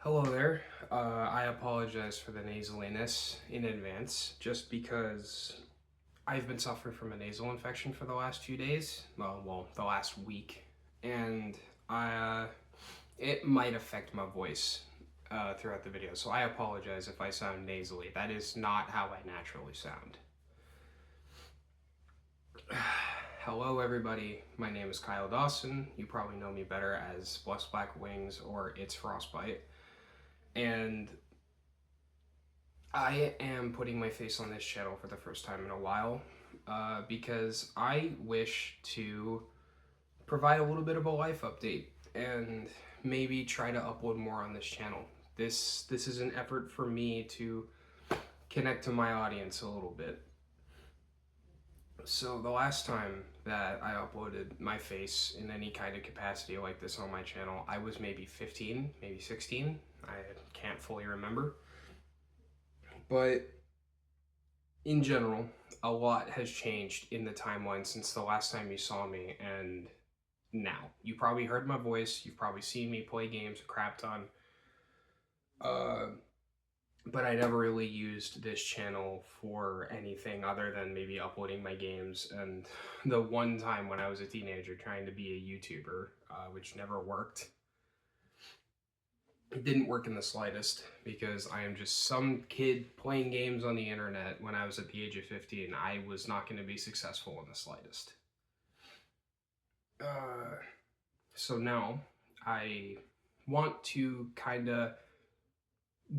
Hello there. I apologize for the nasaliness in advance, just because I've been suffering from a nasal infection for the last few days. Well, the last week, and I, it might affect my voice throughout the video. So I apologize if I sound nasally. That is not how I naturally sound. Hello, everybody. My name is Kyle Dawson. You probably know me better as Blessed Black Wings or It's Frostbite. And I am putting my face on this channel for the first time in a while because I wish to provide a little bit of a life update and maybe try to upload more on this channel. This is an effort for me to connect to my audience a little bit. So the last time that I uploaded my face in any kind of capacity like this on my channel, I was maybe 15, maybe 16. I can't fully remember. But in general, a lot has changed in the timeline since the last time you saw me and now. You probably heard my voice, you've probably seen me play games a crap ton. But I never really used this channel for anything other than maybe uploading my games and the one time when I was a teenager trying to be a YouTuber, which never worked. It didn't work in the slightest because I am just some kid playing games on the internet when I was at the age of 15. I was not going to be successful in the slightest. So now I want to kind of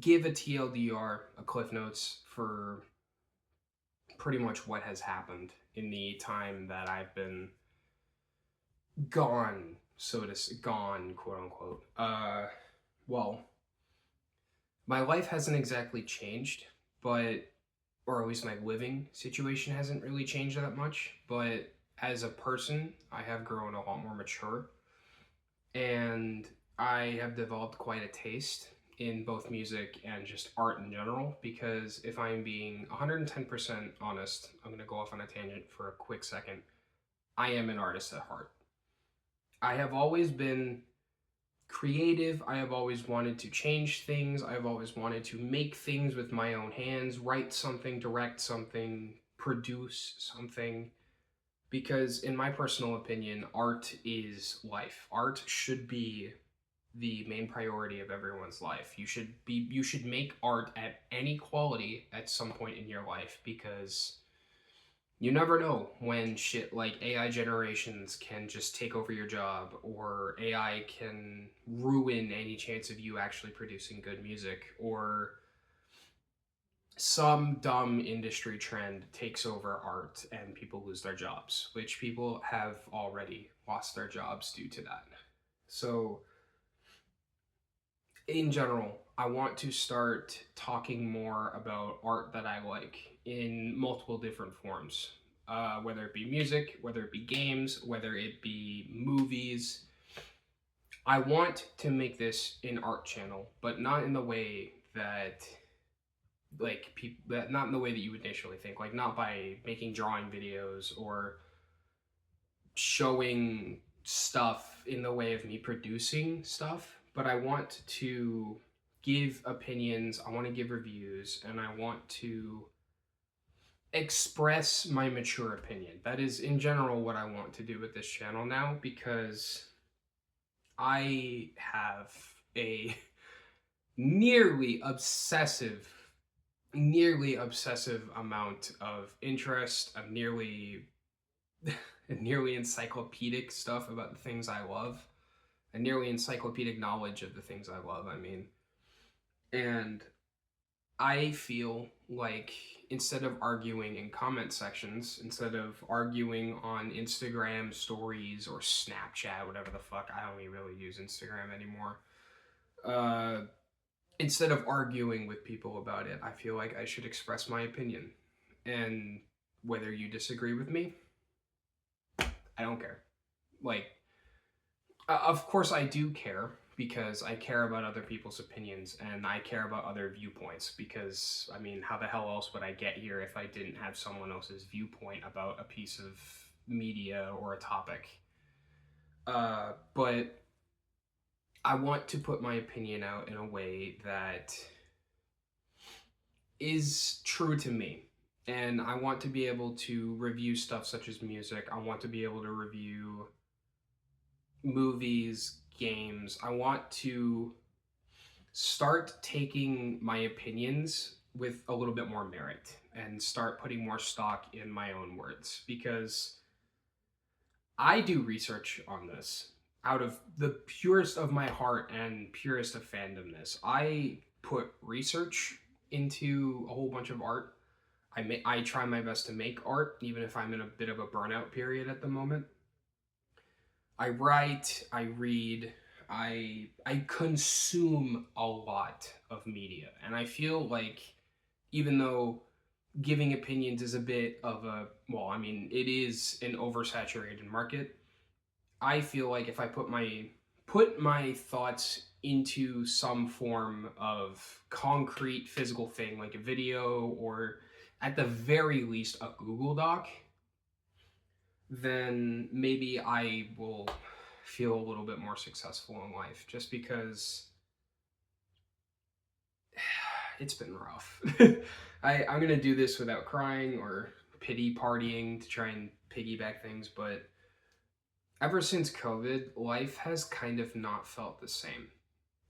give a TLDR, a Cliff Notes, for pretty much what has happened in the time that I've been gone, gone, quote unquote. Well, my life hasn't exactly changed, but, or at least my living situation hasn't really changed that much, but as a person, I have grown a lot more mature, and I have developed quite a taste in both music and just art in general, because if I'm being 110% honest, I'm going to go off on a tangent for a quick second. I am an artist at heart. I have always been creative. I have always wanted to change things. I have always wanted to make things with my own hands, write something, direct something, produce something. Because in my personal opinion, art is life. Art should be the main priority of everyone's life. You should make art at any quality at some point in your life, because you never know when shit like AI generations can just take over your job, or AI can ruin any chance of you actually producing good music, or some dumb industry trend takes over art and people lose their jobs, which people have already lost their jobs due to that. So in general, I want to start talking more about art that I like in multiple different forms, whether it be music, whether it be games, whether it be movies. I want to make this an art channel, but not in the way that not in the way that you would initially think, like not by making drawing videos or showing stuff in the way of me producing stuff, but I want to give opinions, I want to give reviews, and I want to express my mature opinion. That is in general what I want to do with this channel now, because I have a nearly obsessive amount of interest, of nearly encyclopedic stuff about the things I love, a nearly encyclopedic knowledge of the things I love, I mean. And I feel like instead of arguing in comment sections, instead of arguing on Instagram stories or Snapchat, whatever the fuck, I don't even really use Instagram anymore. Instead of arguing with people about it, I feel like I should express my opinion. And whether you disagree with me, I don't care. Like, of course I do care, because I care about other people's opinions and I care about other viewpoints, because, I mean, how the hell else would I get here if I didn't have someone else's viewpoint about a piece of media or a topic? But I want to put my opinion out in a way that is true to me. And I want to be able to review stuff such as music. I want to be able to review movies, games. I want to start taking my opinions with a little bit more merit and start putting more stock in my own words, because I do research on this out of the purest of my heart and purest of fandomness. I put research into a whole bunch of art. I try my best to make art, even if I'm in a bit of a burnout period at the moment. I write, I read, I consume a lot of media, and I feel like, even though giving opinions is a bit of a, well, I mean, it is an oversaturated market. I feel like if I put my thoughts into some form of concrete physical thing, like a video or at the very least a Google Doc, then maybe I will feel a little bit more successful in life, just because it's been rough. I'm gonna do this without crying or pity partying to try and piggyback things, but ever since COVID, life has kind of not felt the same.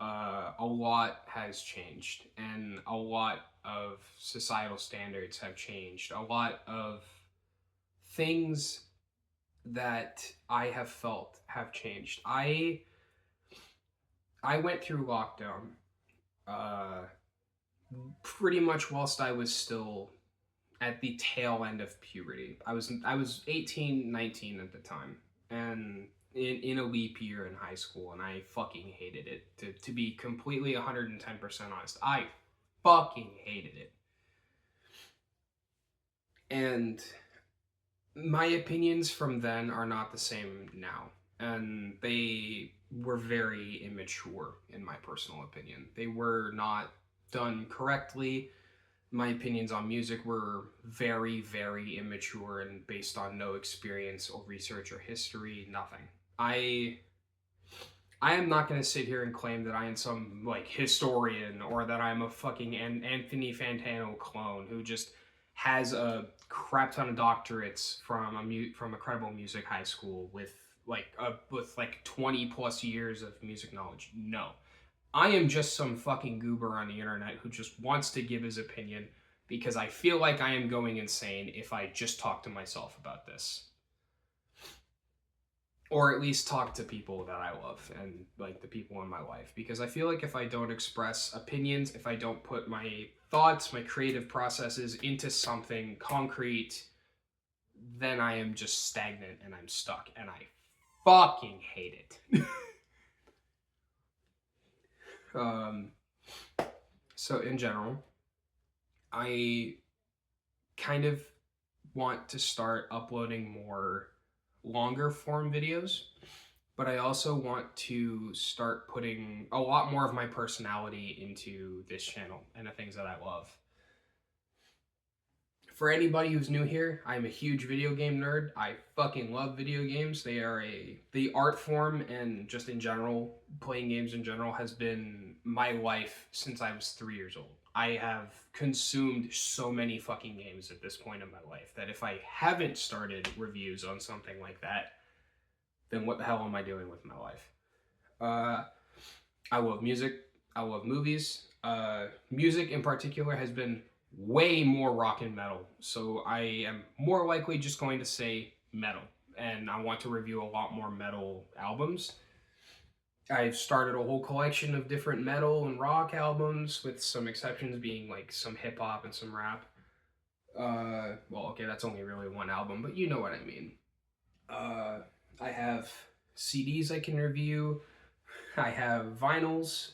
A lot has changed, and a lot of societal standards have changed. A lot of things that I have felt have changed. I went through lockdown uh, pretty much whilst I was still at the tail end of puberty. I was 18, 19 at the time, and in a leap year in high school, and I fucking hated it. To be completely 110% honest, I fucking hated it. And my opinions from then are not the same now, and they were very immature, in my personal opinion. They were not done correctly. My opinions on music were very, very immature and based on no experience or research or history, nothing. I am not going to sit here and claim that I am some like historian, or that I'm a fucking Anthony Fantano clone who just has a crap ton of doctorates from a credible music high school with like 20 plus years of music knowledge. No. I am just some fucking goober on the internet who just wants to give his opinion, because I feel like I am going insane if I just talk to myself about this. Or at least talk to people that I love and like the people in my life. Because I feel like if I don't express opinions, if I don't put my thoughts, my creative processes into something concrete, then I am just stagnant and I'm stuck. And I fucking hate it. So in general, I kind of want to start uploading more longer form videos, but I also want to start putting a lot more of my personality into this channel and the things that I love. For anybody who's new here, I'm a huge video game nerd. I fucking love video games. The art form, and just in general, playing games in general, has been my life since I was 3 years old. I have consumed so many fucking games at this point in my life that if I haven't started reviews on something like that, then what the hell am I doing with my life? I love music. I love movies. Music in particular has been way more rock and metal, so I am more likely just going to say metal, and I want to review a lot more metal albums. I've started a whole collection of different metal and rock albums, with some exceptions being like some hip hop and some rap. Well, okay, that's only really one album, but you know what I mean. I have CDs I can review. I have vinyls.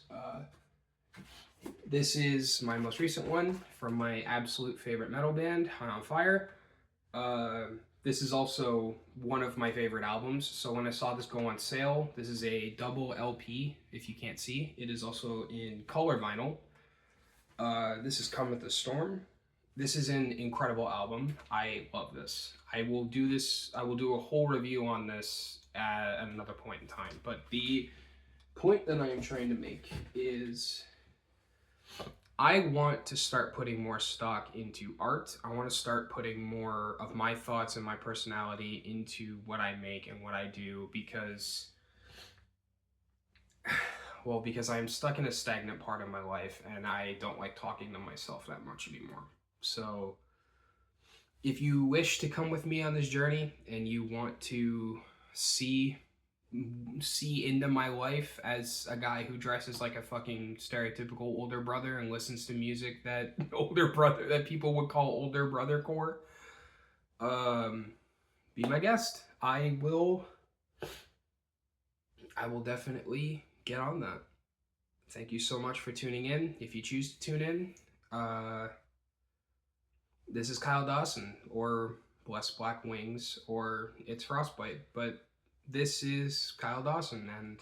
This is my most recent one from my absolute favorite metal band, High on Fire. This is also one of my favorite albums, so when I saw this go on sale, this is a double LP, if you can't see. It is also in color vinyl. This is Come With The Storm. This is an incredible album. I love this. I will do a whole review on this at another point in time, but the point that I am trying to make is I want to start putting more stock into art. I want to start putting more of my thoughts and my personality into what I make and what I do because, well, because I'm stuck in a stagnant part of my life and I don't like talking to myself that much anymore. So, if you wish to come with me on this journey and you want to see into my life as a guy who dresses like a fucking stereotypical older brother and listens to music that older brother that people would call older brother core, be my guest. I will definitely get on that. Thank you so much for tuning in. If you choose to tune in, this is Kyle Dawson, or Bless Black Wings, or It's Frostbite, but this is Kyle Dawson, and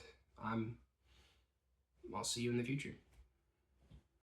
I'll see you in the future.